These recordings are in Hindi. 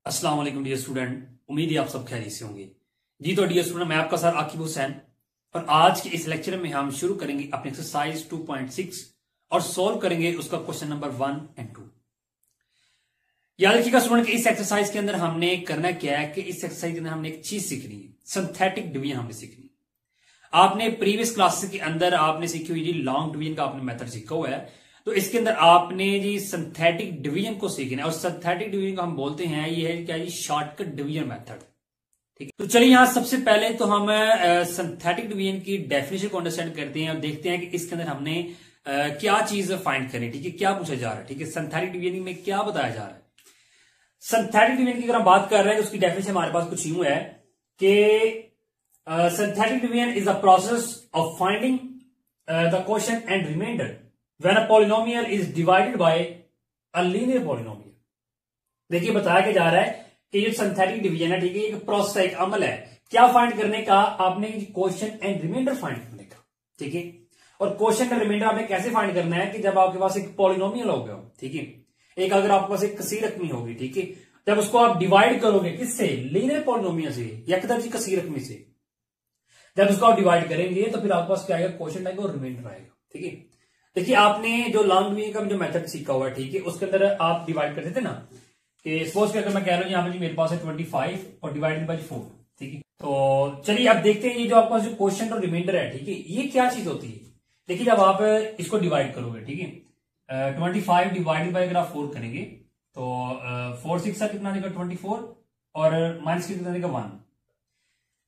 अस्सलाम वालेकुम डियर स्टूडेंट, उम्मीद है आप सब खैरियत से होंगे। जी तो डियर स्टूडेंट, मैं आपका सर आकिब हुसैन और आज के इस लेक्चर में हम शुरू करेंगे अपने एक्सरसाइज 2.6 और सॉल्व करेंगे उसका क्वेश्चन नंबर 1 और 2। याद रखिएगा स्टूडेंट, इस एक्सरसाइज के अंदर हमने करना क्या है कि इस एक्सरसाइज के अंदर हमने एक चीज सीखनी है, सिंथेटिक डिवीजन हमने सीखनी है। आपने प्रीवियस क्लासेस के अंदर आपने सीखी हुई जी लॉन्ग डिवीजन का आपने मेथड सीखा हुआ है, तो इसके अंदर आपने जी सिंथेटिक डिवीजन को सीखना है और सिंथेटिक डिवीजन को हम बोलते हैं ये है क्या जी, शॉर्टकट डिवीजन मेथड। ठीक है, तो चलिए यहां सबसे पहले तो हम सिंथेटिक डिवीजन की डेफिनेशन को अंडरस्टैंड करते हैं और देखते हैं कि इसके अंदर हमने क्या चीज फाइंड करनी। ठीक है, क्या पूछा जा रहा है। ठीक है, सिंथेटिक डिवीजन में क्या बताया जा रहा है। सिंथेटिक डिवीजन की अगर हम बात कर रहे हैं तो उसकी डेफिनेशन हमारे पास कुछ यूं है कि synthetic division is a process of finding the quotient and remainder when a polynomial is divided by a linear polynomial। देखिए बताया क्या जा रहा है कि ये सिंथेटिक डिवीजन है, ठीक है, एक प्रोसेस है, एक अमल है क्या फाइंड करने का, आपने क्वोशिएंट एंड रिमाइंडर फाइंड करने का। ठीक है, और क्वोशिएंट एंड रिमाइंडर आपने कैसे फाइंड करना है कि जब आपके पास एक पॉलिनोमियल हो गया, ठीक है, एक अगर आपके पास एक कसी रकमी होगी, ठीक है, जब उसको आप डिवाइड करोगे किससे, लीनियर पॉलिनोमियल से, यकदर्जी कसी रकमी से, जब उसको आप डिवाइड करेंगे तो फिर आपके पास क्या आएगा, क्वोशिएंट आएगा और रिमाइंडर आएगा। ठीक है, देखिए आपने जो लॉन्ग डिवीजन का जो मेथड सीखा हुआ है, ठीक है, उसके अंदर आप डिवाइड करते थे ना कि सपोज कि अगर मैं कह रहा हूं यहाँ पे जी मेरे पास है 25 और डिवाइडेड बाय 4। ठीक है, तो चलिए अब देखते हैं ये जो आपके पास जो क्वोशिएंट और रिमाइंडर है, ठीक है, ये क्या चीज होती है। देखिए जब आप इसको डिवाइड करोगे, ठीक है, 25 डिवाइडेड बाय अगर आप 4 करेंगे तो 4 6 कितना देगा 24 और माइनस कितना देगा 1।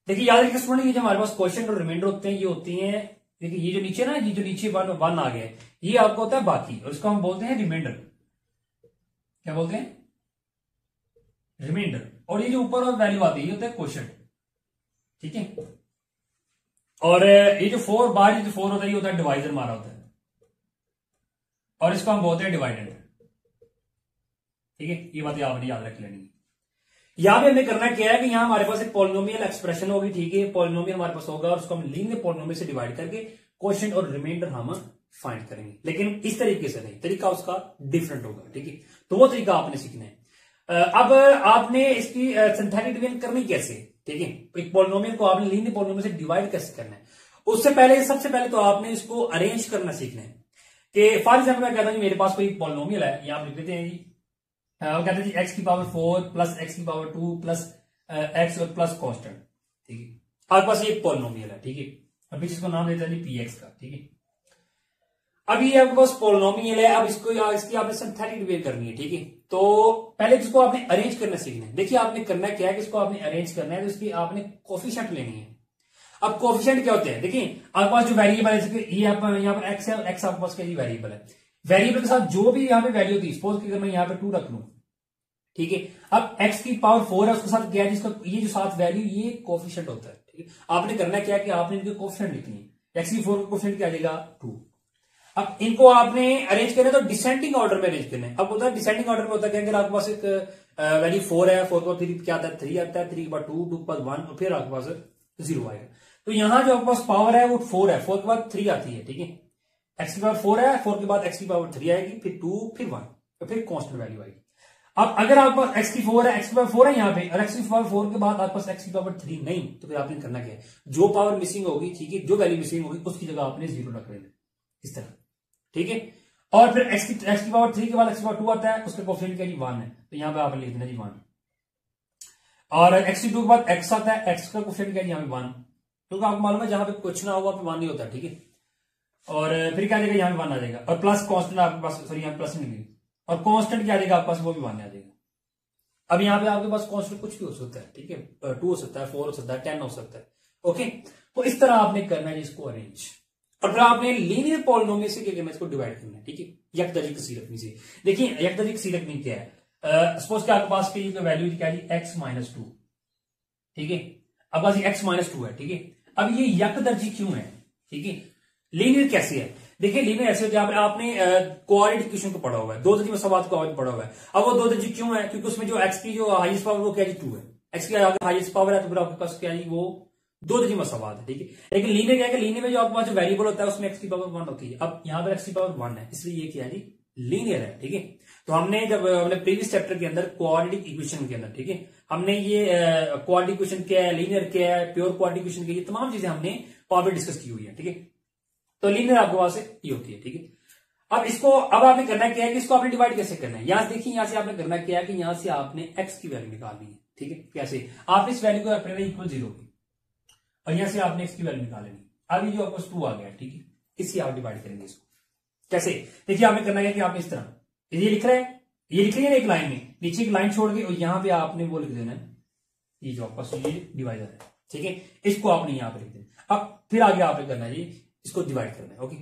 देखिए याद रखिए स्टूडेंट, ये जो हमारे पास क्वोशिएंट और रिमाइंडर होते हैं ये होती हैं, देखिए ये जो नीचे ना, ये जो नीचे वन आ गया ये आपको होता है बाकी, और इसको हम बोलते हैं रिमाइंडर। क्या बोलते हैं, रिमाइंडर। और ये जो ऊपर वैल्यू आती है ये होता है क्वोशिएंट। ठीक है, और ये जो 4 बाहर जो 4 होता है ये होता है डिवाइजर मारा होता है, और इसको हम बोलते हैं डिवाइडेंड। ठीक है, ये बात आपने याद रख लेनी है। यहां पे हमें करना क्या है कि यहां हमारे पास एक पॉलिनोमियल एक्सप्रेशन होगी, ठीक है, पॉलिनोमियल हमारे पास होगा और उसको हम लीनियर पॉलिनोमियल से डिवाइड करके क्वोशिएंट और रिमाइंडर हम फाइंड करेंगे, लेकिन इस तरीके से नहीं, तरीका उसका डिफरेंट होगा। ठीक है, तो वो तरीका आपने सीखना है। अब आपने इसकी सिंथेटिक डिवीजन करनी कैसे, ठीक है, एक पॉलिनोमियल को आपने लीनियर पॉलिनोमियल से डिवाइड कैसे करना है, उससे पहले सबसे पहले तो आपने इसको अरेंज करना सीखना है। कि फॉर एग्जाम्पल मैं कहता हूं मेरे पास कोई पॉलिनोमियल है, यहां आप लिख देते हैं जी, वो कहते हैं जी एक्स की पावर 4 प्लस एक्स की पावर 2 प्लस एक्स और प्लस कॉन्स्टेंट। ठीक है, आपके पास एक पॉलिनोमियल है, ठीक है, अभी इसको नाम देते हैं जी पी एक्स का। ठीक है, अभी आपके पास पॉलिनोमियल है, अब इसकी आपने सिंथेटिक डिवीजन करनी है। ठीक है, तो पहले इसको आपने अरेंज करना सीखना है। देखिए आपने करना क्या है कि इसको आपने अरेंज करना है, तो इसकी आपने कोफिशिएंट लेनी है। अब कोफिशिएंट क्या होते हैं, देखिए आपके पास जो वेरिएबल है, ये यहाँ पर एक्स है, एक्स आपके पास क्या वेरिएबल है, वेरिएबल के साथ जो भी यहाँ पे वैल्यू थी, सपोज कि अगर मैं यहाँ पे 2 रख लूं, ठीक है, अब x की पावर 4 है, उसके साथ क्या है, जिसका ये जो साथ वैल्यू ये कोफिशिएंट होता है। ठीक है, आपने करना क्या है कि आपने इनके कोफिशिएंट लिखनी है। x की 4 का कोफिशिएंट क्या आ जाएगा 2। अब इनको आपने अरेंज करना है तो डिसेंडिंग ऑर्डर में अरेंज करना है। अब होता है डिसेंडिंग ऑर्डर में होता है कि अगर आपके पास एक वैल्यू 4 है, 4 का 3 क्या आता है 3 आता है, 3 के बाद 2, 2 के बाद 1 और फिर आपके पास 0 आएगा। तो यहां जो आपके पास पावर है वो 4 है, 4 के बाद 3 आती है। ठीक है, x की पावर 4 है, 4 के बाद x की पावर 3 आएगी, फिर 2, फिर 1 और फिर कांस्टेंट वैल्यू आएगी। अब अगर आपके पास x की 4 है, x की पावर 4 है यहाँ पे, और x की पावर 4 के बाद आपके पास x की पावर 3 नहीं, तो फिर आपने करना क्या है, जो पावर मिसिंग होगी, ठीक है, जो वैल्यू मिसिंग होगी उसकी जगह आपने 0 रख लेना, इस तरह। ठीक है, और फिर x की पावर 3 के बाद x की पावर 2 आता है, उसका कोफिशिएंट क्या जी 1 है, तो यहाँ पे आपने लिख देना जी 1। और x की 2 के बाद x आता है, x का कोफिशिएंट क्या जी यहाँ पे 1, क्योंकि आपको मालूम है जहां पे कुछ ना होगा 1 नहीं होता। ठीक है, और फिर क्या आ जाएगा यहाँ पे 1 आ जाएगा, और प्लस कॉन्स्टेंट आपके पास, सॉरी यहाँ प्लस नहीं, और कांस्टेंट क्या आ जाएगा आपके पास, वो भी 1 आ जाएगा। अब यहाँ पे आपके पास कांस्टेंट कुछ भी हो सकता है, ठीक है, 2 हो सकता है, 4 हो सकता है, 10 हो सकता है। ओके, तो इस तरह आपने करना है इसको अरेंज, और फिर आपने लीनियर पॉलिनोमियल से क्या करना है, इसको डिवाइड करना है। ठीक है, यकदर्जी कसी रकमी से। देखिए यकदर्जी कसी रकमी क्या है, सपोज कि आपके पास की वैल्यू क्या है x माइनस 2। ठीक है, अब पास x माइनस 2 है। ठीक है, अब ये यकदर्जी क्यों है, ठीक है, लीनियर कैसे है। देखिए लीनियर ऐसे होते हैं, आपने कोऑर्डिनेट इक्वेशन को पढ़ा हुआ है, 2 दर्जी मसवात को पढ़ा हुआ है। अब वो 2 दर्जी क्यों है, क्योंकि उसमें जो x की जो हाईएस्ट पावर वो क्या है 2 है, x की हाईएस्ट पावर है, तो फिर आपके पास क्या है वो 2 दर्जी मसवात है। ठीक है, लेकिन लीनियर क्या है, लीनियर में जो आपके पास जो वेरिएबल होता है उसमें x की पावर 1 होती है। अब यहाँ पर x की पावर 1 है, इसलिए ये क्या है जी लीनियर है, ठीक है। तो हमने जब हमने प्रीवियस चैप्टर के अंदर क्वाड्रेटिक इक्वेशन के अंदर, ठीक है, हमने ये क्वाड्रेटिक इक्वेशन क्या है, लीनियर क्या है, प्योर क्वाड्रेटिक इक्वेशन क्या है, ये तमाम चीजें हमने वहां पर डिस्कस की हुई है, ठीक है। तो लीनियर आपके पास ये होती है, ठीक है। अब इसको अब आपने करना क्या है कि इसको आपने डिवाइड कैसे करना है। यहां देखिए, यहां से आपने करना क्या है कि यहां से आपने एक्स की वैल्यू निकालनी है, ठीक है। कैसे, आपने इस वैल्यू को रखना है इक्वल 0 की, और यहां से आपने एक्स की वैल्यू निकालनी। अभी जो आपको 2 आ गया, ठीक है, इससे आप डिवाइड करेंगे इसको। कैसे, देखिए आपने करना है कि आपने इस तरह ये लिख रहा है, ये लिख रही है एक लाइन में, नीचे एक लाइन छोड़ के, और यहां पे आपने वो लिख देना है, ये जो आपका ये डिवाइडर है, ठीक है, इसको आपने यहां पे लिख देना। अब फिर आगे आपने करना है इसको डिवाइड करना है, ओके।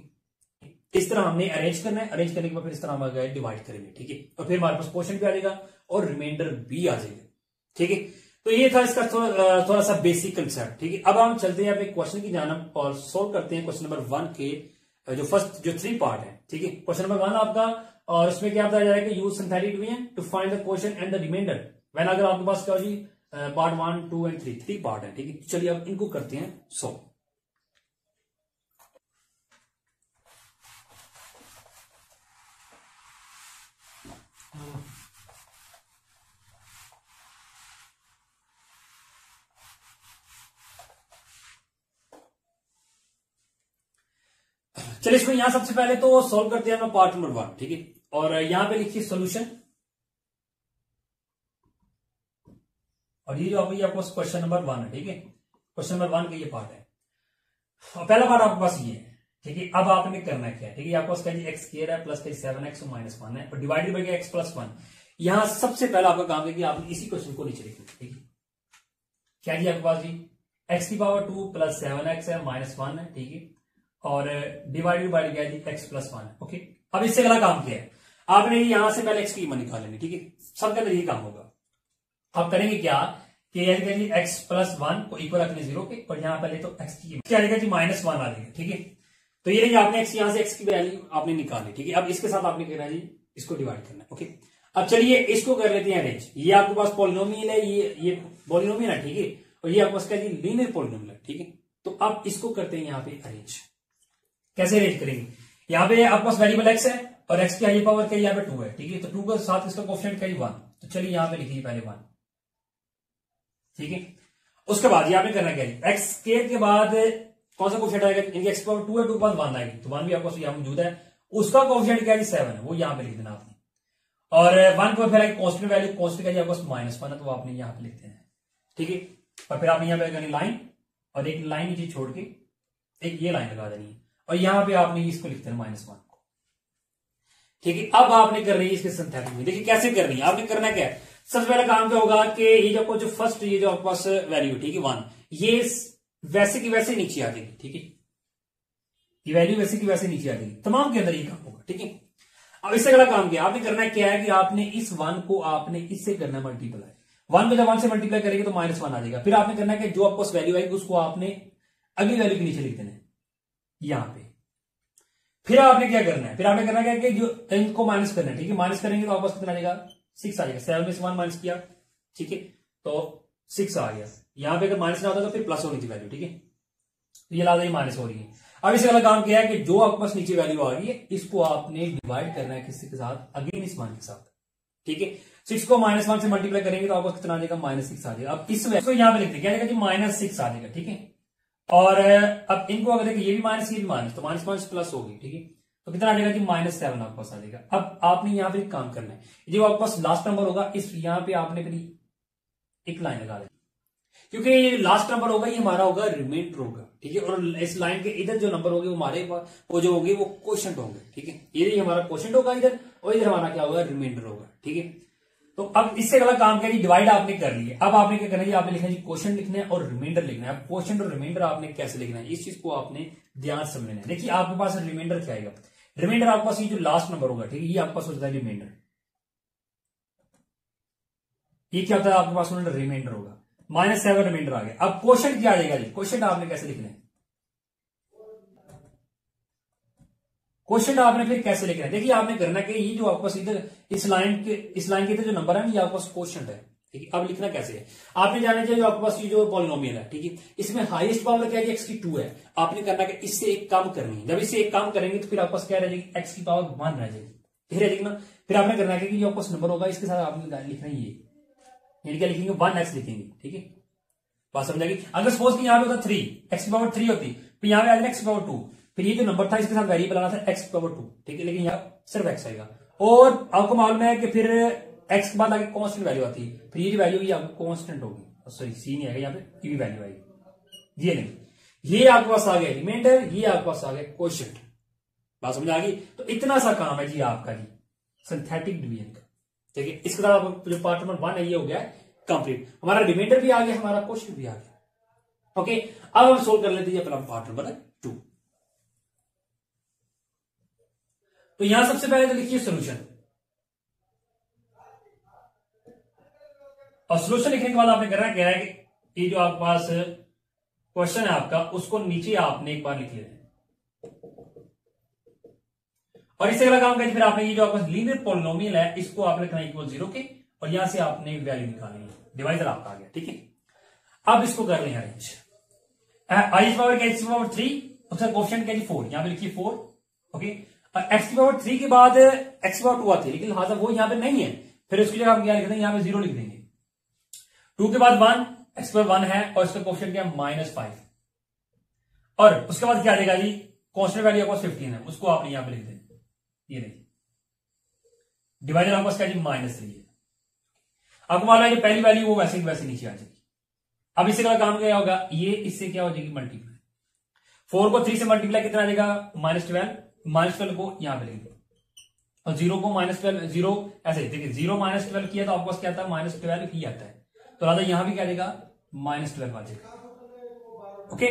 इस तरह हमने अरेंज करना है, अरेंज करने के बाद फिर इस तरह हम डिवाइड करेंगे, ठीक है। और फिर हमारे पास क्वेश्चन भी आ जाएगा और रिमाइंडर भी आ जाएगा, ठीक है। तो ये था इसका थोड़ा सा बेसिक कंसेप्ट, ठीक है। अब हम चलते हैं अपने क्वेश्चन की जानब और सोल्व करते हैं क्वेश्चन नंबर 1 के जो फर्स्ट जो 3 पार्ट है, ठीक है। क्वेश्चन नंबर 1 आपका, और उसमें क्या बताया जा रहा है कि use synthetic division to find the question and the remainder when, अगर आपके पास क्या हो जी पार्ट 1, 2 एंड 3 पार्ट है, ठीक है। चलिए अब इनको करते हैं सोल्व। चलिए इसमें यहां सबसे पहले तो सॉल्व करते हैं पार्ट नंबर 1, ठीक है। और यहां पे लिखिए सॉल्यूशन, और ये जो आपको क्वेश्चन नंबर 1 है, ठीक है। क्वेश्चन नंबर 1 का ये पार्ट है, और पहला पार्ट आपके पास ये है, ठीक है। अब आपने करना क्या है, ठीक है, आपके पास एक्स स्क्वायर है प्लस 7x और -1 है, और डिवाइडेड बाय एक्स प्लस 1। यहां सबसे पहला आपका काम है कि आपने इसी क्वेश्चन को नीचे लिखना, ठीक है। क्या जी आपके पास जी x की पावर 2 प्लस 7x है -1 है, ठीक है, और डिवाइडेड बाय क्या है जी x प्लस 1 है, ओके। अब इससे अगला काम क्या है, आपने यहां से पहले x की कीमत निकाल लेनी, ठीक है। सबके अंदर यही काम होगा। आप करेंगे क्या कि जी x प्लस 1 को इक्वल रखने 0 के, और यहां पहले तो x की कीमत क्या आएगा जी -1 आ जाएगा, ठीक है। तो ये रही आपने x, यहां से x की वैल्यू आपने निकाली, ठीक है। अब इसके साथ आपने कहना जी इसको डिवाइड करना है, ओके। अब चलिए इसको कर लेते हैं अरेंज। ये आपके पास पॉलिनोमियल है, ये पॉलिनोमियल है, ठीक है, और ये आपके पास क्या जी लीनियर पॉलिनोमियल है, ठीक है। तो अब इसको करते हैं यहां पे अरेंज। कैसे अरेंज करेंगे, यहां पे आपके पास वेरिएबल x है और x की हाई पावर क्या यहाँ पे 2 है, ठीक है। तो 2 के साथ इसका कोएफिशिएंट क्या 1, तो चलिए यहां पे लिखिए पहले 1, ठीक है। उसके बाद यहां पे करना क्या है, x के बाद कौन सा कोएफिशिएंट आएगा, इनकी x की पावर 2 है, 2 के बाद 1 आएगी, तो 1 भी आपके पास यहां मौजूद है, उसका कोएफिशिएंट क्या है 7 है, वो यहां पे लिख देना आपने। और 1 को फिर कांस्टेंट वैल्यू, कांस्टेंट का जी आपके पास -1 है, तो आपने यहां पे लिखते हैं, ठीक है। और फिर आपने यहां पे करनी लाइन, और एक लाइन नीचे छोड़ के एक ये लाइन लगा देनी है, और यहां पे आपने इसको लिखते हैं -1 को, ठीक है। अब आपने कर रही है इसके सिंथेटिक में, देखिए कैसे करनी है। आपने करना क्या है, सबसे पहला काम क्या होगा कि ये जो फर्स्ट ये जो आपके पास वैल्यू, ठीक है 1, ये वैसे की वैसे नीचे आ जाएगी, ठीक है। ये वैल्यू वैसे की वैसे नीचे आ जाएगी, तमाम के अंदर ये काम होगा, ठीक है। अब इससे अगला काम क्या आपने करना क्या है कि आपने इस 1 को आपने इससे करना मल्टीप्लाई। 1 को जब 1 से मल्टीप्लाई करेंगे तो -1 आ जाएगा। फिर आपने करना है कि जो आपको वैल्यू आएगी उसको आपने अगली वैल्यू के नीचे लिख देना है यहां पे। फिर आपने क्या करना है, फिर आपने करना क्या है कि जो इनको माइनस करना है, ठीक है। माइनस करेंगे तो आपको कितना आ जाएगा 6 आ जाएगा। 7 में से 1 माइनस किया, ठीक है, तो 6 आ गया। यहां पे अगर माइनस ना होता तो फिर प्लस होनी थी वैल्यू, ठीक है। तो ये लादा माइनस हो रही है। अब इसका अगला काम क्या है कि जो आपके पास नीचे वैल्यू आ गई है इसको आपने डिवाइड करना है किसी के साथ, अगेन इस मान के साथ, ठीक है। 6 को -1 से मल्टीप्लाई करेंगे तो आपको कितना आ जाएगा -6 आ जाएगा। अब इस वैल्यू को यहां पे लिख दें, क्या आएगा जी -6 आ जाएगा, ठीक है। और अब इनको अगर देखिए ये भी माइनस ये भी माइनस, तो माइनस प्लस होगी, ठीक है। तो कितना आ जाएगा जी -7 आपके पास आ जाएगा। अब आपने यहां पे एक काम करना है, जो आपके पास लास्ट नंबर होगा इस यहां पे आपने फिर एक लाइन लगा दें, क्योंकि ये लास्ट नंबर होगा ये हमारा होगा रिमाइंडर होगा, ठीक है। और इस लाइन के इधर जो नंबर होंगे वो हमारे वो जो होंगे वो क्वोशंट होंगे, ठीक है। ये हमारा क्वोशंट होगा इधर, और इधर हमारा क्या होगा रिमाइंडर होगा, ठीक है। तो अब इससे अगला काम क्या, डिवाइड आपने कर लिया। अब आपने क्या करना है, आपने लिखना है क्वोशंट लिखना है और रिमाइंडर लिखना है। क्वोशंट और रिमाइंडर आपने कैसे लिखना है इस चीज को आपने ध्यान से समझना है। देखिए आपके पास रिमाइंडर क्या आएगा, रिमाइंडर आपके पास ये जो लास्ट नंबर होगा, ठीक है, ये आपके पास होता है रिमाइंडर। ये क्या होता है आपके पास रिमाइंडर होगा, -7 रिमाइंडर आ गया। अब क्वोशंट क्या आ जाएगा जी, क्वोशंट आपने कैसे लिखना है, क्वेश्चन आपने फिर कैसे लिखना है। देखिए आपने करना कि ये जो आपके पास इधर इस लाइन के इधर जो नंबर है ये आपके पास क्वोशंट है, ठीक है। अब लिखना कैसे है, आपने जाना चाहिए जो आपके पास ये जो पॉलिनोमियल है, ठीक है, इसमें हाईएस्ट पावर क्या है x की 2 है। आपने करना कि इससे एक काम करनी है, जब इससे एक काम करेंगे तो फिर आपके पास क्या रह जाएगी x की पावर 1 रह जाएगी, क्लियर है ना। फिर आपने करना है कि जो आपको नंबर होगा इसके साथ आपने लिखना ही है, यानी क्या लिखेंगे 1x लिखेंगे, ठीक है, बात समझ आएगी। अगर सपोज कि यहाँ पे होता 3 x की पावर 3 होती, फिर यहाँ पे आ जाए x की पावर 2, फिर ये जो नंबर था इसके साथ वेरिएबल आना था x की पावर 2, ठीक है, लेकिन यहाँ सिर्फ x आएगा। और आपको मालूम है कि फिर x के बाद आगे कांस्टेंट वैल्यू आती है, फिर ये जो वैल्यू ये आपको कांस्टेंट होगी, सॉरी सी नहीं आएगा यहाँ पे, ये वैल्यू आएगी, ये नहीं, ये आपके पास आ गया रिमाइंडर, ये आपके पास आ गया क्वोशिएंट, बात समझ आ गई। तो इतना सा काम है जी आपका जी सिंथेटिक डिवीजन का, ठीक है। इसके साथ जो पार्ट नंबर 1 है ये हो गया कंप्लीट, हमारा रिमाइंडर भी आ गया, हमारा क्वोशिएंट भी आ गया। ओके, अब हम सोल्व कर लेते हैं अपना पार्ट नंबर 2। तो यहां सबसे पहले तो लिखिए सोल्यूशन, और सोल्यूशन लिखने के बाद आपने करना क्या है कि ये जो आपके पास क्वेश्चन है आपका, उसको नीचे आपने एक बार लिख लेना है, और इससे अगला काम करें फिर आपने ये जो आपका लीनियर पॉलिनोमियल है इसको आपने लिखना इक्वल 0 के, और यहां से आपने वैल्यू निकालनी है, डिवाइजर आपका आ गया, ठीक है। अब इसको कर लें अरेंज, आई की पावर x की पावर 3, उसका कोएफिशिएंट क्या है 4, यहां पे लिखिए 4, ओके। और x की पावर 3 के बाद x की पावर 2 आती है, लेकिन लिहाजा वो यहां पे नहीं है, फिर उसके लिए हम क्या लिख देंगे, यहां पे 0 लिख देंगे। 2 के बाद 1, x की पावर 1 है, और इसका कोएफिशिएंट क्या है -5, और उसके बाद क्या आ जाएगा जी, कांस्टेंट वैल्यू आपको 15 है, उसको आपने यहां पे लिख देंगे, ये नहीं, डिवाइडर आपको क्या जी -3 है। आपको मालूम है पहली वैल्यू वो वैसे वैसे नीचे आ जाएगी। अब इससे का काम क्या होगा, ये इससे क्या हो जाएगी मल्टीप्लाई, 4 को 3 से मल्टीप्लाई कितना आ जाएगा -12, -12 को यहां पे लिख दो, और 0 को -12, 0 ऐसे देखिए 0 -12 किया तो आपको क्या आता है -12 ही आता है, तो राधा यहां भी क्या देगा -12 आ जाएगा, ओके।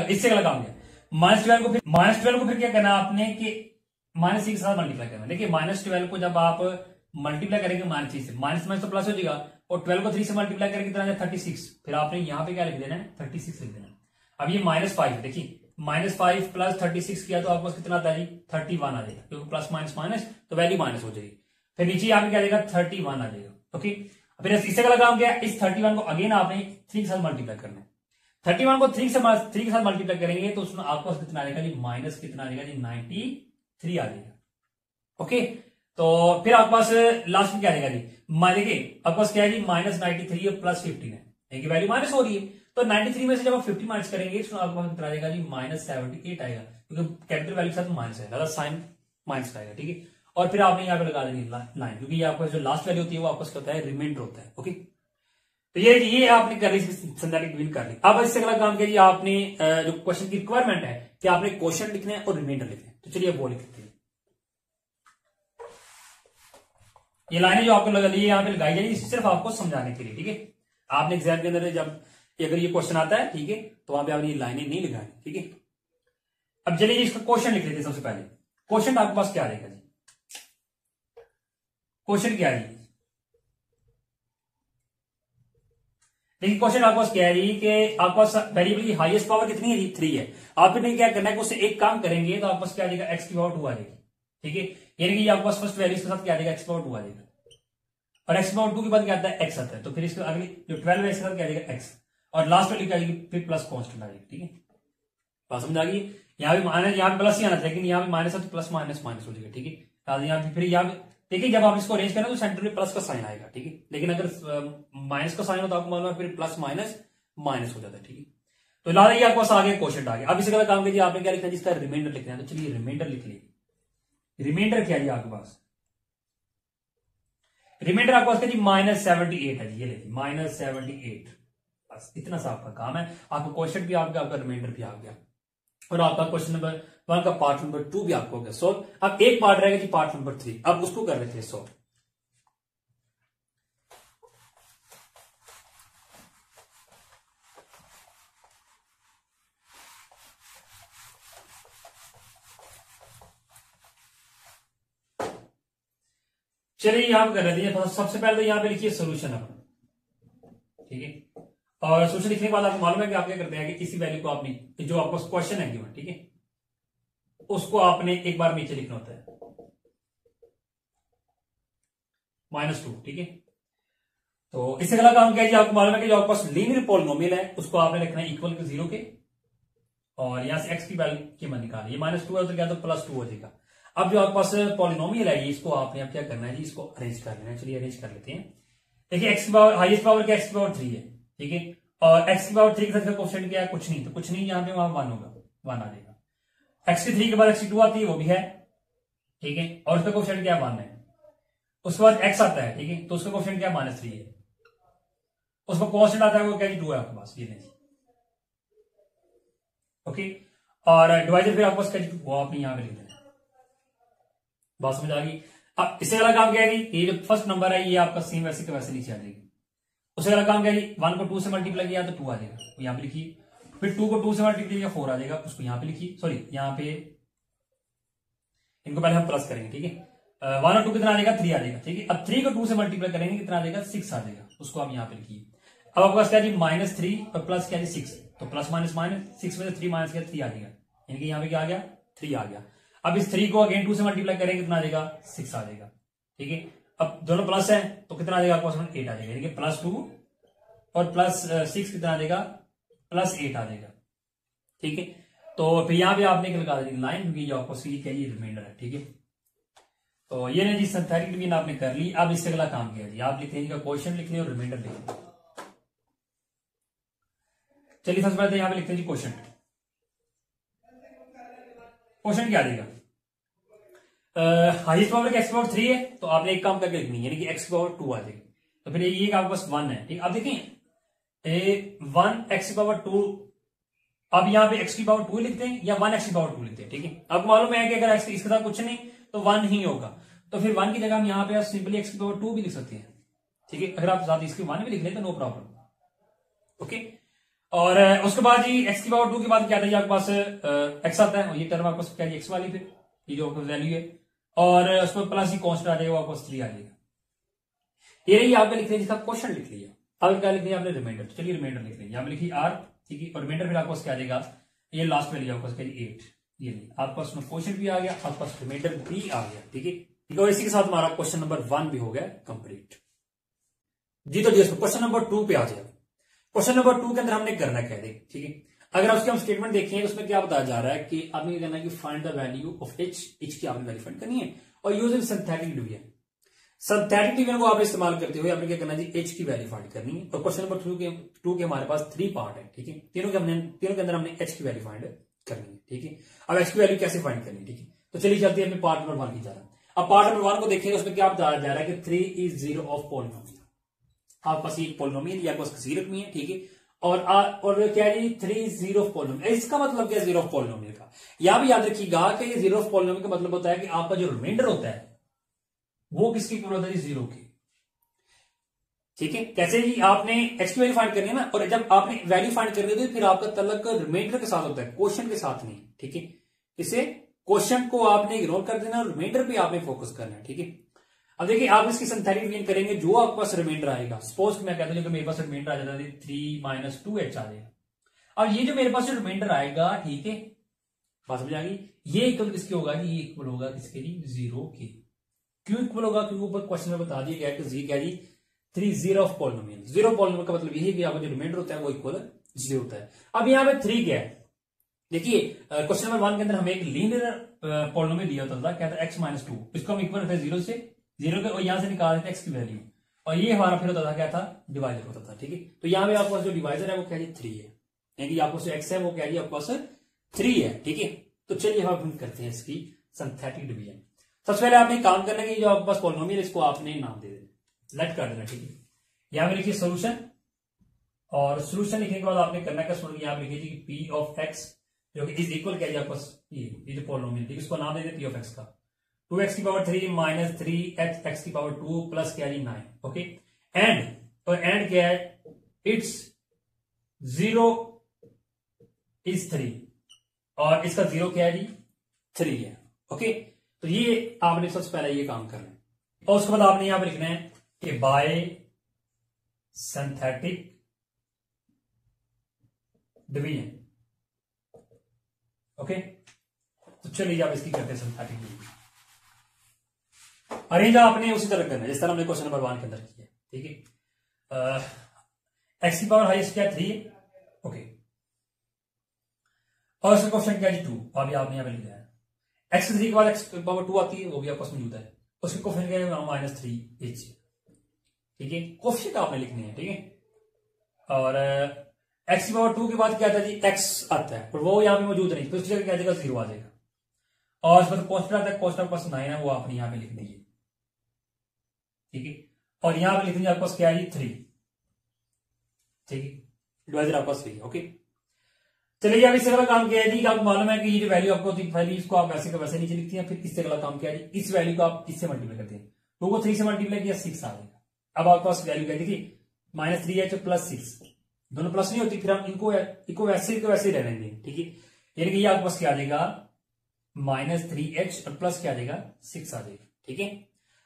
इससे अगला काम क्या, -12 को फिर क्या करना आपने कि -6 के साथ मल्टीप्लाई करना। देखिए -12 को जब आप मल्टीप्लाई करेंगे -6 से, माइनस तो प्लस हो जाएगा, और 12 को 3 से मल्टीप्लाई करेंगे कितना 36, फिर आपने यहां पे क्या लिख देना है 36 लिख देना। अब ये -5 देखिए, -5 प्लस 36 किया तो आपको कितना आता है जी 31 आ जाएगा, क्योंकि प्लस माइनस माइनस तो वैल्यू माइनस हो जाएगी, फिर नीचे यहाँ पे क्या जाएगा 31 आ जाएगा, ओके। फिर इससे का काम क्या है, इस 31 को अगेन आपने 3 के साथ मल्टीप्लाई करना है, 31 को 3 के साथ मल्टीप्लाई करेंगे तो उसमें आपको कितना आ जाएगा जी माइनस कितना आ जाएगा जी 93 आ जाएगा, ओके। तो फिर आपके पास लास्ट में क्या आएगा जी, देखिए आपके पास क्या है जी -93 और +15 है, एक वैल्यू माइनस हो रही है, तो 93 में से जब आप 50 माइनस करेंगे तो आपके पास कितना आ जाएगा जी -78 आएगा, क्योंकि कैपिटल वैल्यू के साथ माइनस है, ज्यादा साइन माइनस आएगा, ठीक है। और फिर आपने यहाँ पे लगा देंगे लाइन, क्योंकि आपका जो लास्ट वैल्यू होती है वो आपको क्या होता है रिमाइंडर होता है, ओके। तो ये आपने कर ली सिंथेटिक डिवीजन कर ली। अब इससे अगला काम क्या जी, आपने जो क्वेश्चन की रिक्वायरमेंट है कि आपने क्वेश्चन लिखना है और रिमाइंडर लिखना है, तो चलिए वो लिखते हैं। ये लाइनें जो आपको लगा ली यहाँ पे लगाई जाएगी सिर्फ आपको समझाने के लिए, ठीक है। आपने एग्जाम के अंदर जब अगर ये क्वेश्चन आता है, ठीक है, तो वहां पे आपने ये लाइनें नहीं लगानी, ठीक है। अब चलिए इसका क्वेश्चन लिख लेते हैं। सबसे पहले क्वेश्चन आपके पास क्या आएगा जी, क्वेश्चन क्या है, देखिए क्वेश्चन आपके पास क्या है जी कि आपके पास वेरिएबल की हाईएस्ट पावर कितनी है, 3 है। आपने क्या करना है, उससे एक काम करेंगे तो आपके पास क्या आ जाएगा x की पावर 2 आ जाएगी, ठीक है। यानी कि आपके पास फर्स्ट वैल्यू के साथ क्या आ जाएगा x की पावर 2 आ जाएगा, और x की पावर 2 के बाद क्या आता है x आता है, तो फिर इसके अगली जो 12 है इसके साथ क्या आ जाएगा x, और लास्ट वैल्यू क्या आ जाएगी फिर प्लस कांस्टेंट आ जाएगी, ठीक है। बात समझ आ गई, यहाँ भी माइनस, यहाँ पे प्लस ही आना था, लेकिन यहाँ पे माइनस है तो प्लस माइनस माइनस हो जाएगा, ठीक है। यहाँ पे फिर यहाँ पे देखिए जब आप इसको अरेंज करें तो सेंटर में प्लस का साइन आएगा, ठीक है, लेकिन अगर माइनस का साइन हो तो आपको मालूम है फिर प्लस माइनस माइनस हो जाता है, ठीक है। तो लाल ये आपको आगे क्वेश्चन आ गया। अब इसी का काम कीजिए, आपने क्या लिखना है, जिसका रिमाइंडर लिखना है, तो चलिए रिमाइंडर लिख लीजिए। रिमाइंडर क्या है आपके पास, रिमाइंडर आपके पास -78 है जी, ये लिखिए -78, बस इतना सा आपका काम है। आपका क्वेश्चन भी आ गया, आपका रिमाइंडर भी आ गया, और आपका क्वेश्चन नंबर 1 का पार्ट नंबर 2 भी आपको हो गया सोल्व। अब एक पार्ट रहेगा जी पार्ट नंबर 3, अब उसको कर लेते हैं सोल्व। चलिए यहां कर लेते हैं। सबसे पहले तो यहां पे लिखिए सोल्यूशन अपना, ठीक है। और सोल्यूशन लिखने के बाद आपको मालूम है कि आप क्या करते हैं कि इसी वैल्यू को आपने जो आपको क्वेश्चन है गिवन, ठीक है, उसको आपने एक बार नीचे लिखना होता है -2, ठीक है। तो इससे अगला काम क्या है, आपको मालूम है कि जो आपके पास लीनियर पॉलिनोमियल है उसको आपने लिखना है इक्वल टू 0 के, और यहां से x की वैल्यू की मान निकाली, ये -2 है तो क्या तो +2 हो जाएगा। अब जो आपके पास पॉलिनोमियल है इसको आपने अब क्या करना है जी, इसको अरेंज कर लेना है। चलिए अरेंज कर लेते हैं। देखिए एक्स की पावर, हाईएस्ट पावर क्या, एक्स की पावर 3 है, ठीक है, और एक्स की पावर 3 के साथ कोएफिशिएंट क्या है, कुछ नहीं, तो कुछ नहीं, यहाँ पे वहां 1 होगा, 1 आ जाएगा। एक्स की 3 के बाद एक्स की 2 आती है, वो भी है, ठीक है, और उसका कोएफिशिएंट क्या है, 1 है। उसके बाद एक्स आता है, ठीक है, तो उसका कोएफिशिएंट क्या है, -3 है। उसका कांस्टेंट आता है वो क्या है, 2 है आपके पास, ये नहीं, ओके। और डिवाइजर फिर आपके पास क्या है, वो आपने यहां पे लिख देना। बात समझ आ गई। अब इससे अगला काम क्या है, ये जो फर्स्ट नंबर है ये आपका सेम वैसे के वैसे नीचे आ जाएगी। उससे अगला काम क्या है, 1 को 2 से मल्टीप्लाई किया तो 2 आ जाएगा, तो यहां पे लिखिए। फिर 2 को 2 से मल्टीप्लाई किया 4 आ जाएगा, उसको यहां पे लिखिए। सॉरी, यहां पे इनको पहले हम प्लस करेंगे, ठीक है। 1 और 2 कितना आ जाएगा, 3 आ जाएगा, ठीक है। अब 3 को 2 से मल्टीप्लाई करेंगे कितना आ जाएगा, 6 आ जाएगा, उसको आप यहां पे लिखिए। अब आपके पास क्या जी, -3 और प्लस क्या जी 6, तो प्लस माइनस माइनस 6 में से 3 माइनस किया 3 आ जाएगा, यानी कि यहां पे क्या आ गया, 3 आ गया। अब इस 3 को अगेन 2 से मल्टीप्लाई करेंगे कितना आ जाएगा, 6 आ जाएगा, ठीक है। अब दोनों प्लस है तो कितना आ जाएगा आपको, 8 आ जाएगा, यानी कि +2 और +6 कितना आ जाएगा, +8 आ जाएगा, ठीक है। तो फिर यहां पे आपने लगा देनी लाइन, क्योंकि ये आपको सी क्या ये रिमाइंडर है, ठीक है। तो ये नहीं जी, सिंथेटिक डिवीजन आपने कर ली। अब इससे अगला काम किया जी, आप लिखते हैं क्वेश्चन लिखने और रिमाइंडर लिखने। चलिए सबसे पहले यहां पे लिखते हैं जी क्वेश्चन। क्वेश्चन क्या आ जाएगा, हाईएस्ट पावर एक्स पावर 3 है, तो आपने एक काम करके लिखनी है, यानी कि एक्स पावर 2 आ जाएगी। तो फिर ये आपके पास 1 है, ठीक। अब देखें 1 एक्स पावर 2, अब यहां पे एक्स की पावर 2 लिखते हैं या 1 एक्स की पावर 2 लिखते हैं, ठीक है। अब मालूम है कि अगर एक्स इसके साथ कुछ नहीं तो 1 ही होगा, तो फिर 1 की जगह हम यहां पे सिंपली एक्स की पावर 2 भी लिख सकते हैं, ठीक है। अगर आप साथ इसके 1 भी लिख लें तो नो प्रॉब्लम, ओके। और उसके बाद जी एक्स की पावर 2 के बाद क्या था, आपके पास एक्स आता है, और ये टर्म आपके पास क्या एक्स वाली, फिर ये जो वैल्यू है, और उसमें प्लस ही कॉन्स्टेंट आ जाएगा, आपको 3 आ जाएगा। ये रही आपने लिख लिया, जिसका क्वेश्चन लिख लिया। अब क्या लिख लिया आपने, रिमाइंडर। तो चलिए रिमाइंडर लिख लेंगे, यहां पे लिखिए आर, ठीक है, और रिमाइंडर फिर आपको क्या आ जाएगा, ये लास्ट में लिया आपको 8, ये नहीं, आपके पास क्वेश्चन भी आ गया, आपके पास रिमाइंडर भी आ गया, ठीक है। और इसी के साथ हमारा क्वेश्चन नंबर 1 भी हो गया कंप्लीट जी। तो क्वेश्चन नंबर 2 पे आ जाए। क्वेश्चन नंबर 2 के अंदर हमने करना क्या है, ठीक है। अगर उसके हम स्टेटमेंट देखें, उसमें क्या बताया जा रहा है कि आपने क्या करना है कि find the value of H की आपने वैल्यू फाइंड करनी है, और using synthetic division. Synthetic division को आपने इस्तेमाल करते हुए आपने क्या करना है जी, एच की वैल्यू फाइंड करनी है। और क्वेश्चन नंबर 2 के हमारे पास 3 पार्ट है, ठीक है। तीनों के अंदर हमने एच की वैल्यू फाइंड करनी है, ठीक है। अब एच की वैल्यू कैसे फाइंड करनी है, ठीक है। तो चलिए चलते हैं अपने पार्ट नंबर 1 की तरफ। अब पार्ट नंबर 1 को देखेंगे, उसमें क्या बताया जा रहा है कि 3 इज 0 ऑफ पॉलिनोमियल। आपके पास एक पॉलिनोमियल या आपके पास किसी रकमी है, ठीक है। और क्या है 3 0 ऑफ पॉलिनोमियल। इसका मतलब क्या है 0 ऑफ पॉलिनोमियल का, यहां भी याद रखिएगा कि ये 0 ऑफ पॉलिनोमियल का मतलब होता है कि आपका जो रिमाइंडर होता है वो किसकी इक्वल होता है, 0 की, ठीक है। कैसे जी, आपने एक्स की वैल्यू फाइंड करनी है ना, और जब आपने वैल्यू फाइंड करनी होती है फिर आपका तलक रिमाइंडर के साथ होता है, क्वेश्चन के साथ नहीं, ठीक है। इसे क्वेश्चन को आपने इग्नोर कर देना और रिमाइंडर पे आपने फोकस करना है, ठीक है। अब देखिए आप इसकी सिंथेटिक डिवीजन करेंगे, जो आपके पास रिमाइंडर आएगा, सपोज मैं कहता हूं कि मेरे पास रिमाइंडर आ जाता है 3 - 2h आ जाएगा। अब ये जो मेरे पास रिमाइंडर आएगा, ठीक है, बात समझ आ गई, ये इक्वल किसके होगा जी, ये इक्वल होगा किसके जी, 0 के। क्यों इक्वल होगा, क्योंकि ऊपर क्वेश्चन में बता दिया गया कि जी क्या जी 3 0 ऑफ पॉलिनोमियल। 0 पॉलिनोमियल का मतलब यही कि आपका जो रिमाइंडर होता है वो इक्वल 0 होता है। अब यहाँ पे 3 क्या है, देखिए क्वेश्चन नंबर 1 के अंदर हमें एक लीनियर पॉलिनोमियल दिया होता था, क्या था x - 2, इसको हम इक्वल रखते 0 से 0 के, और यहां से निकाल देते एक्स की वैल्यू, और ये हमारा फिर होता था क्या था, डिवाइजर होता था, ठीक है। तो यहां पे आपके पास जो डिवाइजर है वो क्या जी 3 है, यानी आपको जो x है वो क्या जी आपके पास 3 है, ठीक है। तो चलिए हम प्रिंट करते हैं इसकी सिंथेटिक डिवीजन। सबसे पहले आपने काम करना है कि जो आपके पास पॉलिनोमियल इसको आपने नाम दे देना, लेट कर देना, ठीक है। यहां पे लिखिए सोल्यूशन, और सोल्यूशन लिखने के बाद आपने करना क्या, यहां पे लिखिए कि p ऑफ x जो कि इज इक्वल क्या जी आपके पास ये जो पॉलिनोमियल, ठीक है, इसको नाम दे दें p ऑफ x का 2x की पावर 3 - 3x की पावर 2 प्लस क्या जी 9, ओके। एंड क्या है, इट्स 0 इज 3, और इसका 0 क्या है जी 3 है, ओके। तो ये आपने सबसे पहले ये काम करना है, और उसके बाद आपने यहां पर लिखना है कि बाय सिंथेटिक डिवीजन, ओके। तो चलिए आप इसकी करते हैं सिंथेटिक डिवीजन। अरेंज आपने उसी तरह करना है जिस तरह हमने क्वेश्चन नंबर 1 के अंदर किया, ठीक है। एक्स की पावर हाईएस्ट क्या 3 है, ओके, और इसका क्वेश्चन क्या है 2, अभी आपने यहां पे लिखा है एक्स 3 के बाद एक्स पावर 2 आती है, वो भी आपके पास मौजूद है, उसके कोफिशिएंट क्या है -3h, ठीक है, कोफिशिएंट आपने लिखने हैं, ठीक है। और एक्स पावर 2 के बाद क्या आता है जी, एक्स आता है, और वो यहाँ पे मौजूद नहीं, तो उसकी जगह क्या आ जाएगा 0 आ जाएगा, और उसमें कॉन्स्टेंट आता है, कॉन्स्टेंट पास 9 है, वो आपने यहाँ पे लिख दीजिए, ठीक है। और यहाँ पे लिख दीजिए आपके पास क्या है जी 3, ठीक है, डिवाइजर आपके पास 3, ओके। चलिए अब इससे अगला काम क्या है जी, आपको मालूम है कि ये जो वैल्यू आपको होती है पहले इसको आप वैसे का वैसे नीचे लिखती हैं, फिर इससे अगला काम क्या है जी, इस वैल्यू को आप इससे मल्टीप्लाई करते हैं, 2 को 3 से मल्टीप्लाई किया 6 आ जाएगा। अब आपके पास वैल्यू क्या थी -3h प्लस 6, दोनों प्लस नहीं होती, फिर हम इनको वैसे को वैसे रहने देंगे, ठीक है। यानी कि ये आपके पास क्या आ जाएगा -3h और प्लस क्या आ जाएगा 6 आ जाएगा, ठीक है।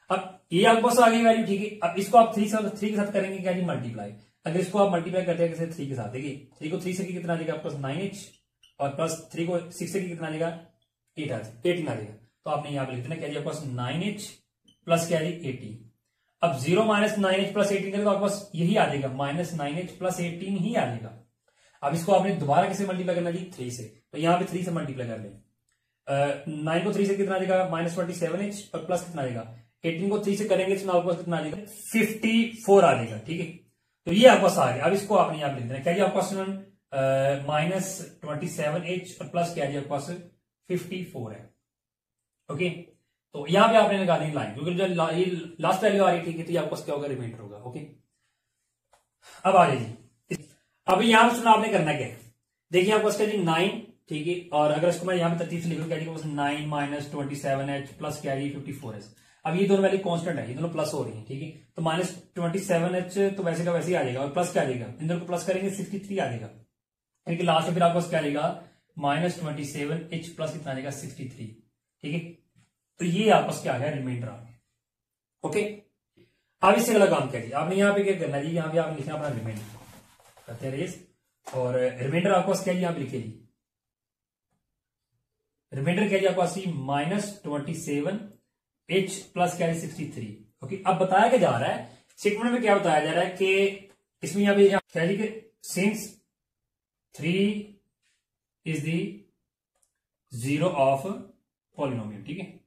अब ये आपके पास आ गई वैल्यू, ठीक है। अब इसको आप 3 के साथ करेंगे क्या जी मल्टीप्लाई, अगर इसको आप मल्टीप्लाई करते हैं 3 के साथ, देखिए 3 को 3 से कितना आ जाएगा आपके पास 9h, और प्लस 3 को 6 से कितना आ जाएगा 18 आ जाएगा, तो आपने यहाँ पे लिख देना क्या जी आपके पास 9h प्लस क्या जी 18। अब 0 माइनस 9h प्लस 18 करें तो आपके पास यही आ जाएगा -9h प्लस 18 ही आ जाएगा। अब इसको आपने दोबारा किसे मल्टीप्लाई करना जी 3 से, तो यहाँ पे 3 से मल्टीप्लाई कर लें, 9 को 3 से कितना आ जाएगा -27h, और प्लस कितना आ जाएगा 18 को 3 से करेंगे तो आपके पास कितना आ जाएगा 54 आ जाएगा, ठीक है। तो ये आपके पास आ गया। अब इसको आपने यहाँ लिख देना क्या जी आपके पास -27h और प्लस क्या जी आपके पास 54 है, ओके। तो यहां पे आपने लगा दी लाइन, क्योंकि जो लास्ट वैल्यू आ रही थी, तो आपके पास क्या होगा रिमाइंडर होगा, ओके। अब आ जाइए, अब यहां पर सुना आपने करना क्या है, देखिए आपके पास क्या जी 9, ठीक है, और अगर इसको मैं यहाँ पे तरतीब से लिखूं क्या जी 9 माइनस 27h प्लस क्या जी 54h। अब ये दोनों वैल्यू कांस्टेंट है, ये दोनों प्लस हो रही है, ठीक है, तो -27h तो वैसे का वैसे ही आ जाएगा, और प्लस क्या आ जाएगा, इन दोनों को प्लस करेंगे 63 आ जाएगा, यानी कि लास्ट में फिर आपके पास क्या आ जाएगा -27h प्लस कितना आ जाएगा 63, ठीक है। तो ये आपस क्या आ गया रिमाइंडर आ गया, ओके। अब इससे अगला काम क्या जी, आपने यहाँ पे क्या करना है जी, यहाँ पे आपने लिखना अपना रिमाइंडर करते हैं रेस, और रिमाइंडर आपको क्या जी यहाँ पे लिखे जी, रिमाइंडर क्या जी आपको -27h प्लस क्या है 63, ओके। अब बताया क्या जा रहा है स्टेटमेंट में, क्या बताया जा रहा है कि इसमें यहाँ पे क्या जी कि since 3 is the 0 of polynomial, ठीक है,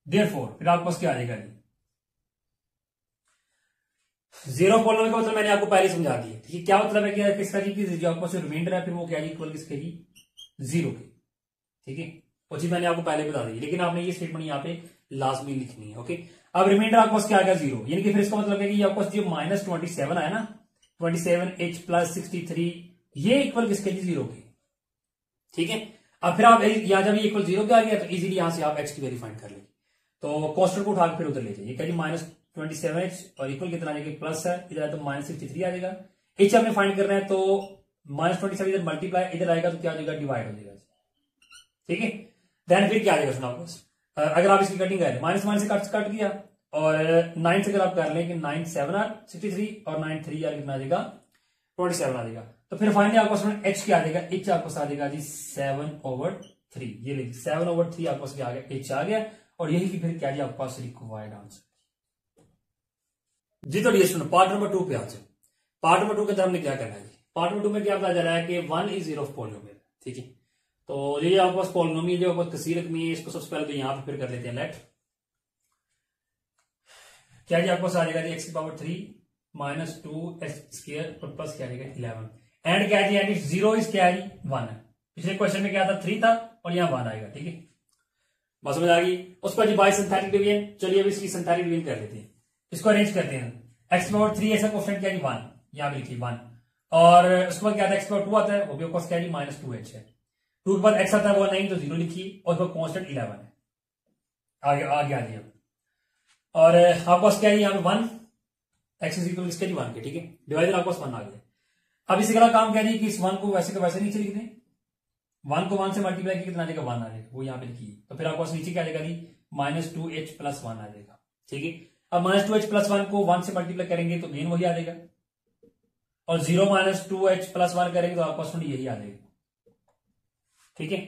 देयरफॉर फिर आपके पास क्या आ जाएगा जी 0 पॉलिनोमियल का मतलब मैंने आपको पहले समझा दिया, ठीक है। क्या मतलब है कि किसका जी कि जो आपके पास रिमाइंडर है फिर वो क्या जी इक्वल किसके जी 0 के, ठीक है, वो चीज मैंने आपको पहले बता दी, लेकिन आपने ये स्टेटमेंट यहाँ पे लाजमी लिखनी है, ओके। अब रिमाइंडर आपके पास क्या आ गया 0, यानी कि फिर इसका मतलब है कि आपके पास जो -27 आया ना 27h प्लस 63, ये इक्वल किसके जी 0 के, ठीक है। अब फिर आप यहां जब ये इक्वल 0 के आ गया तो इजीली यहां से आप x की वैल्यू फाइंड कर लेंगे, तो कॉन्स्टेंट को उठा के फिर उधर ले जाइए, क्या जी -27h और इक्वल कितना आ जाएगा प्लस है, इधर तो -63 आ जाएगा, h आपने फाइंड करना है, तो -27 इधर मल्टीप्लाई इधर आएगा तो क्या हो जाएगा डिवाइड हो जाएगा, ठीक है। देन फिर क्या आ जाएगा सुना बस, अगर आप इसकी कटिंग करें माइनस से कट गया, और 9 से अगर आप कर लें कि 9 7 आर 63 और 9 3 आर कितना आ जाएगा 27 आ जाएगा, तो फिर फाइनली आपको h क्या आ जाएगा, h आपको आ जाएगा जी 7/3, ये लिखिए 7/3 आपको क्या आ गया h आ गया, और यही की फिर क्या जी आपके पास रिक्वायर्ड आंसर जी। तो डियर स्टूडेंट पार्ट नंबर 2 पे आ जाए, पार्ट नंबर 2 के अंदर हमने क्या करना है जी, पार्ट नंबर 2 में क्या बताया जा रहा है कि 1 इज 0 ऑफ पॉलिनोमियल, ठीक है। तो ये आपके पास पॉलिनोमियल जो आपको कसीर रकमी है, इसको सबसे पहले तो यहां पे फिर कर लेते हैं लेट, क्या जी आपके पास आ जाएगा जी x³ माइनस 2x² और प्लस क्या आ जाएगा 11, एंड क्या जी एंड 0 इज क्या है 1 है, पिछले क्वेश्चन में क्या था 3 था और यहाँ 1 आएगा, ठीक है, बात समझ आ गई। उसके बाद जी बाय सिंथेटिक डिवीजन, चलिए अब इसकी सिंथेटिक डिवीजन कर लेते हैं, इसको अरेंज करते हैं, x³ ऐसा क्वेश्चन क्या जी 1, यहाँ पे लिखिए 1, और उसके बाद क्या था x² आता है, वो भी क्या जी -2h है, 2 के बाद x आता है वो नहीं, तो 0 लिखिए, और उसका कांस्टेंट 11 है, आगे आ गया, और आपके पास क्या है यहाँ पे 1 x इज इक्वल इसके 1 के, ठीक है, डिवाइडर आपके पास 1 आ गया। अब इसी का काम क्या है कि इस 1 को वैसे का वैसे नीचे लिख दें, 1 को 1 से मल्टीप्लाई कितना आ जाएगा 1 आ जाएगा, वो यहाँ पे लिखिए, तो फिर आपके पास नीचे क्या आ जाएगा जी -2h प्लस 1 आ जाएगा, ठीक है। अब -2h प्लस 1 को 1 से मल्टीप्लाई करेंगे तो गेन वही आ जाएगा, और 0 -2h प्लस 1 करेंगे तो आपके पास यही आ जाएगा, ठीक है।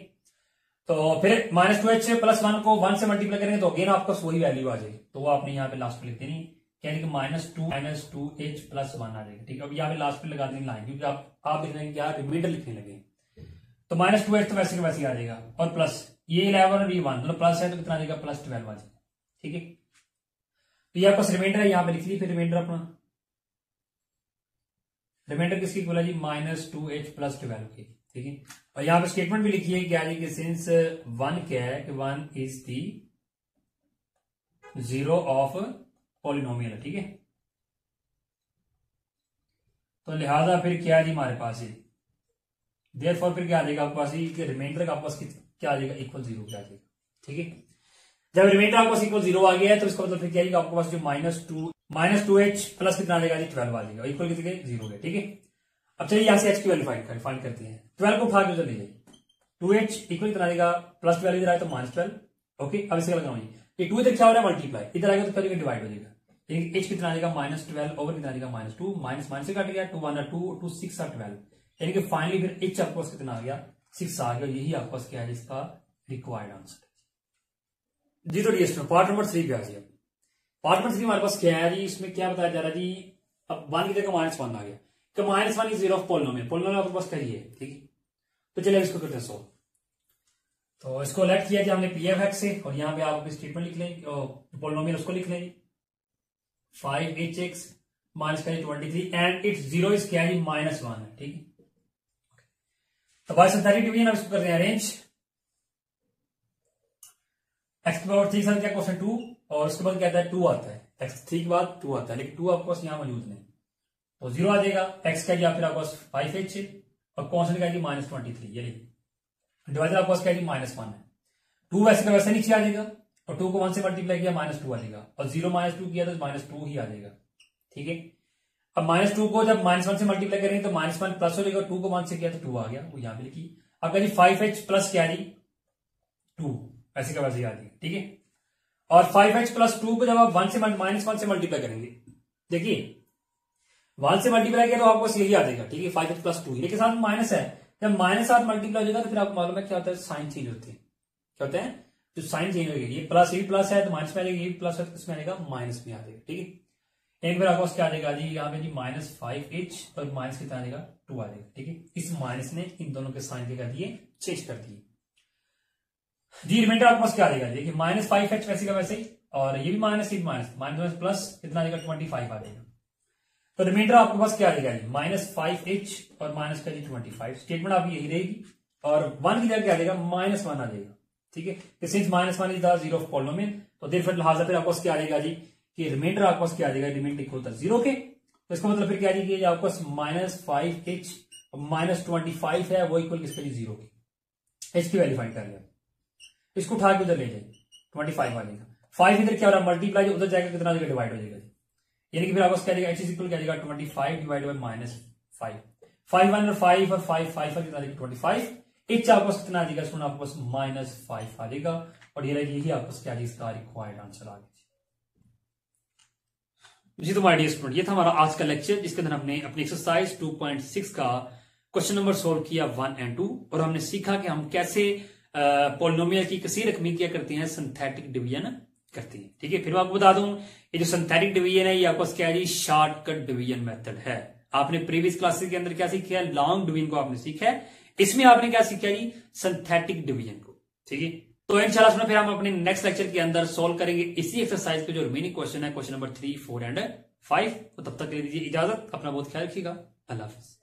तो फिर -2h प्लस 1 को 1 से मल्टीप्लाई करेंगे तो अगेन आपको वही वैल्यू आ जाएगी, तो वो आपने यहाँ पे लास्ट पे लिख देनी, यानी कि -2h प्लस 1 आ जाएगा, ठीक है। अब यहाँ पे लास्ट पे लगा देंगे लाइन, क्योंकि आप लिख रहे हैं क्या रिमाइंडर लिखने लगे, तो -2h तो वैसे के वैसे ही आ जाएगा, और प्लस ये 11 और ये 1, मतलब प्लस है तो कितना आ जाएगा, +12 आ जाएगा। ठीक है, तो ये आपका रिमाइंडर है, यहां पे लिख ली फिर रिमाइंडर अपना। रिमाइंडर किसकी इक्वल है जी, -2h + 12 की। ठीक है, और यहां पे स्टेटमेंट भी लिखी है क्या है कि सिंस 1 क्या है कि 1 इज दी 0 ऑफ पॉलिनोमियल। ठीक है, तो लिहाजा फिर क्या है जी हमारे पास ये देयरफॉर फिर क्या आ जाएगा आपके पास ये रिमाइंडर का आपके पास क्या आ जाएगा, इक्वल 0 क्या आ जाएगा। ठीक है, जब रिमाइंडर आपके पास इक्वल 0 आ गया है तो इसका मतलब फिर क्या है आपके पास जो -2h प्लस कितना आ जाएगा जी, 12 आ जाएगा, इक्वल कितने 0 है। ठीक है, अब चलिए यहां से h की वैल्यू फाइंड करते हैं। 12 को उठा के उधर ले जाइए, 2h इक्वल कितना आ जाएगा, +12 इधर आए तो -12। ओके, अब इसे लगाओ ये 2 इधर क्या हो रहा है, मल्टीप्लाई, इधर आएगा तो क्या डिवाइड हो जाएगा। h कितना आ जाएगा, -12 ओवर कितना आ जाएगा, -2, माइनस से कट गया, 2 1 2 2 6 और 12, यानी कि फाइनली फिर h आपके पास कितना आ गया, 6 आ गया। यही आपके पास क्या है जिसका रिक्वायर्ड आंसर जी। तो डी पार्ट नंबर 3 पे आ जाइए। पार्ट नंबर 3 हमारे पास क्या है जी, इसमें क्या बताया जा रहा है जी, अब 1 की जगह -1 आ गया, कि -1 इज 0 ऑफ पॉलिनोमियल। पॉलिनोमियल आपके पास करिए। ठीक है, तो चलिए इसको करते हैं सोल्व। तो इसको लेफ्ट किया जी हमने pf से, और यहाँ पे आप स्टेटमेंट लिख लें, पॉलिनोमियल उसको लिख लें 5hx माइनस करिए 23 एंड इट्स 0 इज क्या है, -1 है। ठीक है, तो बाय सिंथेटिक डिवीजन अब इसको कर रहे हैं अरेंज। x की पावर 3 के साथ क्या क्वेश्चन 2, और उसके बाद क्या आता है 2 आता है, x3 के बाद 2 आता है, लेकिन 2 आपके पास यहाँ मौजूद नहीं, तो 0 आ जाएगा। x का या फिर आपके पास 5h और कॉन्स्टेंट का -23, ये डिवाइडर आपके पास क्या है -1 है। 2 वैसे का वैसे नीचे आ जाएगा, और 2 को 1 से मल्टीप्लाई किया -2 आ जाएगा, और 0 -2 किया तो -2 ही आ जाएगा। ठीक है, अब -2 को जब -1 से मल्टीप्लाई करेंगे तो -1 प्लस हो जाएगा, 2 को 1 से किया तो 2 आ गया, वो यहां पे लिखी। अब कह 5h प्लस क्या जी 2, वैसे का वैसे ही आ जाएगा। ठीक है, और 5h + 2 को जब आप -1 से मल्टीप्लाई करेंगे, देखिए 1 से मल्टीप्लाई किया तो आपको यही आ जाएगा। ठीक है, 5h + 2, लेकिन साथ माइनस है, जब माइनस साथ मल्टीप्लाई हो जाएगा तो फिर आपको मालूम है क्या होता है, साइन चेंज होते हैं। क्या होता है, जो साइन चेंज हो गई, ये प्लस ये प्लस है तो माइनस में आ जाएगा, ये प्लस है तो इसमें आएगा माइनस में आ जाएगा। ठीक है, एक बार आपको क्या आ जाएगा जी, यहाँ पे जी -5h और माइनस कितना आ जाएगा 2 आ जाएगा। ठीक है, इस माइनस ने इन दोनों के साइन के कर दिए, चेंज कर दिए जी। रिमाइंडर आपके पास क्या आ जाएगा, देखिए -5h वैसे का वैसे ही, और ये भी माइनस, ये भी माइनस प्लस कितना आ जाएगा 25 आ जाएगा। तो रिमाइंडर आपके पास क्या आ जाएगा जी, -5h और माइनस का जी 25। स्टेटमेंट आपकी यही रहेगी, और 1 की जगह क्या आ जाएगा, -1 आ जाएगा। ठीक है, since -1 is the 0 of polynomial, तो देयर फिर लिहाजा फिर आपको क्या आ जाएगा जी, कि रिमाइंडर आपके पास क्या आ जाएगा, रिमाइंडर इक्वल होता है 0 के। तो इसका मतलब फिर क्या आ जाएगी, आपको -5h -25 है, वो इक्वल किसके लिए 0 की। h की वैल्यू फाइंड कर लिया, इसको उठा के उधर ले जाइए, 25 आ जाएगा। 5 इधर क्या हो रहा है, मल्टीप्लाई, उधर जाएगा कितना जगह डिवाइड हो जाएगा, यानी कि फिर आपको क्या जाएगा, h इक्वल क्या जाएगा 25 डिवाइड बाय -5, 5 1 और 5 और 5 5 कितना जाएगा 25, h आपको कितना आ जाएगा, सुना आपको -5 आ जाएगा, और यही आपको क्या इसका रिक्वायर्ड आंसर आ गया जी। तो माय डियर स्टूडेंट, ये था हमारा आज का लेक्चर, जिसके अंदर हमने अपनी एक्सरसाइज 2.6 का क्वेश्चन नंबर सोल्व किया 1 और 2, और हमने सीखा कि हम कैसे पॉलिनोमियल की कसीर रकमी क्या करते हैं, सिंथेटिक डिवीजन करते हैं। ठीक है, फिर मैं आपको बता दूं, ये जो सिंथेटिक डिवीजन है ये आपको क्या है, शॉर्टकट डिवीजन मेथड है। आपने प्रीवियस क्लासेस के अंदर क्या सीखा है, लॉन्ग डिवीजन को आपने सीखा है, इसमें आपने क्या सीखा जी, सिंथेटिक डिवीजन को। ठीक है, तो इंशाल्लाह सुना फिर हम अपने नेक्स्ट लेक्चर के अंदर सोल्व करेंगे इसी एक्सरसाइज के जो रिमेनिंग क्वेश्चन है, क्वेश्चन नंबर 3 4 एंड 5। तो तब तक के लिए दीजिए इजाजत, अपना बहुत ख्याल रखिएगा, अल्लाह हाफिज।